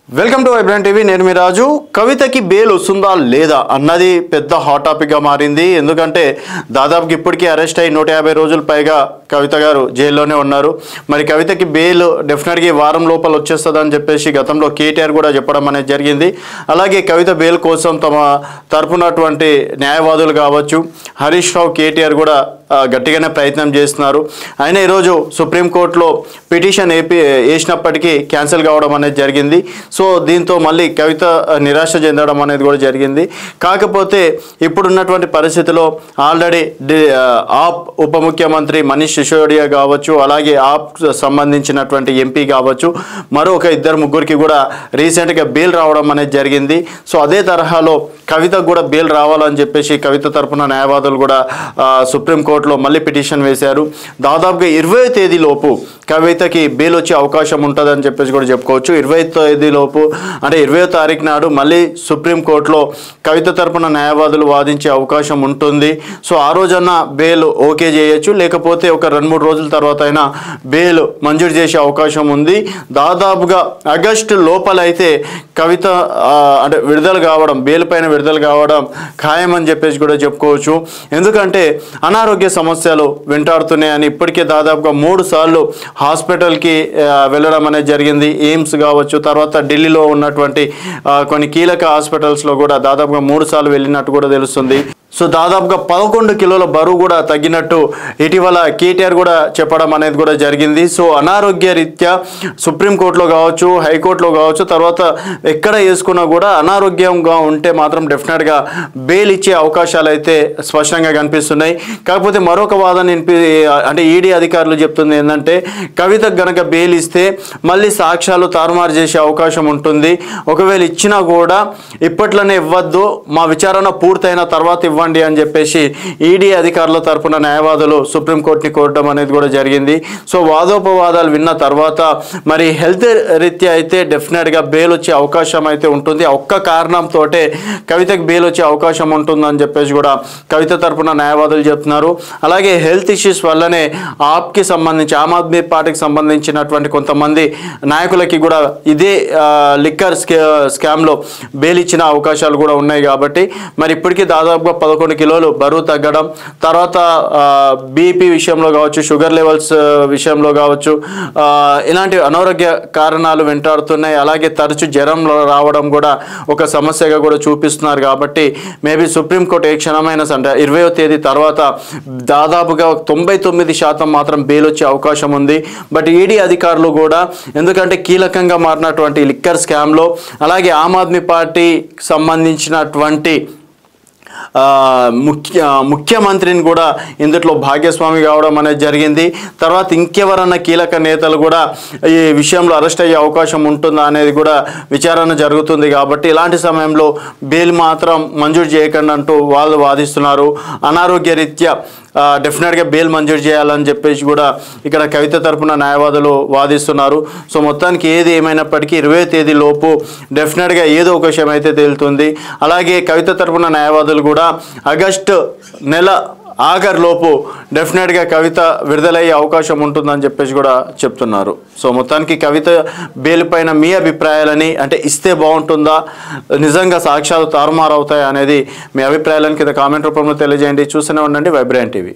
Welcome to vibrant TV. నేను మీ రాజు. కవితకి bail వస్తుందా లేదా అన్నది పెద్ద హాట్ టాపిక్గా మారింది. ఎందుకంటే దాదాపుకి ఇప్పటికీ అరెస్ట్ అయ్యి 150 రోజులు పైగా కవిత గారు జైల్లోనే ఉన్నారు. మరి కవితకి బెయిల్ డెఫినెట్గా వారం లోపల వచ్చేస్తుందని చెప్పేసి గతంలో కేటీఆర్ కూడా చెప్పడం అనేది జరిగింది. అలాగే కవిత బెయిల్ కోసం తమ తరపునటువంటి న్యాయవాదులు కావచ్చు, హరీష్ రావు, కేటీఆర్ కూడా గట్టిగానే ప్రయత్నం చేస్తున్నారు. అయినా ఈరోజు సుప్రీంకోర్టులో పిటిషన్ వేసినప్పటికీ క్యాన్సిల్ కావడం అనేది జరిగింది. సో దీంతో మళ్ళీ కవిత నిరాశ చెందడం అనేది కూడా జరిగింది. కాకపోతే ఇప్పుడున్నటువంటి పరిస్థితిలో ఆల్రెడీ ఆప్ ఉప ముఖ్యమంత్రి మనీష్ సిసోడియా కావచ్చు, అలాగే ఆప్ సంబంధించినటువంటి ఎంపీ కావచ్చు, మరొక 2-3 కూడా రీసెంట్గా బెయిల్ రావడం అనేది జరిగింది. సో అదే తరహాలో కవితకు కూడా బెయిల్ రావాలని చెప్పేసి కవిత తరపున న్యాయవాదులు కూడా సుప్రీంకోర్టులో మళ్ళీ పిటిషన్ వేశారు. దాదాపుగా 20వ తేదీలోపు కవితకి బెయిల్ వచ్చే అవకాశం ఉంటుందని చెప్పేసి కూడా చెప్పుకోవచ్చు. 20వ తేదీలోపు అంటే 20వ తారీఖు నాడు మళ్ళీ సుప్రీంకోర్టులో కవిత తరపున న్యాయవాదులు వాదించే అవకాశం ఉంటుంది. సో ఆ రోజన్నా బెయిల్ ఓకే చేయొచ్చు, లేకపోతే ఒక 2-3 రోజుల తర్వాత అయినా బెయిల్ మంజూరు చేసే అవకాశం ఉంది. దాదాపుగా ఆగస్టు లోపలైతే కవిత అంటే విడుదల కావడం, బెయిల్ పైన విడుదల కావడం ఖాయమని చెప్పేసి కూడా చెప్పుకోవచ్చు. ఎందుకంటే అనారోగ్య సమస్యలు వెంటాడుతున్నాయని ఇప్పటికే దాదాపుగా 3 సార్లు హాస్పిటల్కి వెళ్ళడం అనేది జరిగింది. ఎయిమ్స్ కావచ్చు, తర్వాత ఢిల్లీలో ఉన్నటువంటి కొన్ని కీలక హాస్పిటల్స్లో కూడా దాదాపుగా 3 సార్లు వెళ్ళినట్టు కూడా తెలుస్తుంది. సో దాదాపుగా 11 కిలోల బరువు కూడా తగ్గినట్టు ఇటీవల కేటీఆర్ కూడా చెప్పడం అనేది కూడా జరిగింది. సో అనారోగ్య రీత్యా సుప్రీంకోర్టులో కావచ్చు, హైకోర్టులో కావచ్చు, తర్వాత ఎక్కడ వేసుకున్నా కూడా అనారోగ్యంగా ఉంటే మాత్రం డెఫినెట్గా బెయిల్ ఇచ్చే అవకాశాలు అయితే స్పష్టంగా కనిపిస్తున్నాయి. కాకపోతే మరొక వాదన అంటే ఈడీ అధికారులు చెప్తుంది ఏంటంటే, కవితకు గనక బెయిల్ ఇస్తే మళ్ళీ సాక్ష్యాలు తారుమారు చేసే అవకాశం ఉంటుంది. ఒకవేళ ఇచ్చినా కూడా ఇప్పట్లోనే ఇవ్వద్దు, మా విచారణ పూర్తయిన తర్వాత ఇవ్వండి అని చెప్పేసి ఈడీ అధికారుల తరపున న్యాయవాదులు సుప్రీంకోర్టుని కోరడం అనేది కూడా జరిగింది. సో వాదోపవాదాలు విన్న తర్వాత మరి హెల్త్ రీత్యా అయితే డెఫినెట్గా బెయిల్ వచ్చే అవకాశం అయితే ఉంటుంది. ఒక్క కారణంతో కవితకి బెయిల్ వచ్చే అవకాశం ఉంటుందని చెప్పేసి కూడా కవిత తరపున న్యాయవాదులు చెప్తున్నారు. అలాగే హెల్త్ ఇష్యూస్ వల్లనే ఆప్కి సంబంధించి, ఆమ్ ఆద్మీ పార్టీకి సంబంధించినటువంటి కొంతమంది నాయకులకి కూడా ఇదే లిక్కర్ స్కామ్లో బెయిల్ ఇచ్చిన అవకాశాలు కూడా ఉన్నాయి. కాబట్టి మరి ఇప్పటికీ దాదాపుగా 11 కిలోలు బరువు తగ్గడం, తర్వాత బీపీ విషయంలో కావచ్చు, షుగర్ లెవెల్స్ విషయంలో కావచ్చు, ఇలాంటి అనారోగ్య కారణాలు వెంటాడుతున్నాయి. అలాగే తరచు జ్వరంలో రావడం కూడా ఒక సమస్యగా కూడా చూపిస్తున్నారు. కాబట్టి మేబీ సుప్రీంకోర్టు ఏ క్షణమైనా అంటే 20వ తేదీ తర్వాత దాదాపుగా 99% మాత్రం బెయిల్ వచ్చే అవకాశం ఉంది. బట్ ఈడీ అధికారులు కూడా, ఎందుకంటే కీలకంగా మారినటువంటి లిక్కర్ స్కామ్లో, అలాగే ఆమ్ ఆద్మీ పార్టీకి సంబంధించినటువంటి ముఖ్యమంత్రిని కూడా ఇందులో భాగ్యస్వామి కావడం అనేది జరిగింది. తర్వాత ఇంకెవరన్నా కీలక నేతలు కూడా ఈ విషయంలో అరెస్ట్ అయ్యే అవకాశం ఉంటుందా అనేది కూడా విచారణ జరుగుతుంది. కాబట్టి ఇలాంటి సమయంలో బెయిల్ మాత్రం మంజూరు చేయకండి అంటూ వాళ్ళు వాదిస్తున్నారు. అనారోగ్య రీత్యా డెఫినెట్గా బెయిల్ మంజూరు చేయాలని చెప్పేసి కూడా ఇక్కడ కవిత తరపున న్యాయవాదులు వాదిస్తున్నారు. సో మొత్తానికి ఏది ఏమైనప్పటికీ 20వ తేదీ లోపు డెఫినెట్గా ఏదో ఒక విషయం అయితే తేలుతుంది. అలాగే కవిత తరపున న్యాయవాదులు కూడా ఆగస్టు నెల ఆఖరిలోపు డెఫినెట్గా కవిత విడుదలయ్యే అవకాశం ఉంటుందని చెప్పేసి కూడా చెప్తున్నారు. సో మొత్తానికి కవిత బెయిల్ పైన మీ అభిప్రాయాలని, అంటే ఇస్తే బాగుంటుందా, నిజంగా సాక్ష్యాలు తారుమారు అవుతాయా అనేది మీ అభిప్రాయాలను కింద కామెంట్ రూపంలో తెలియజేయండి. చూస్తూనే ఉండండి వైబ్రెంట్ టీవీ.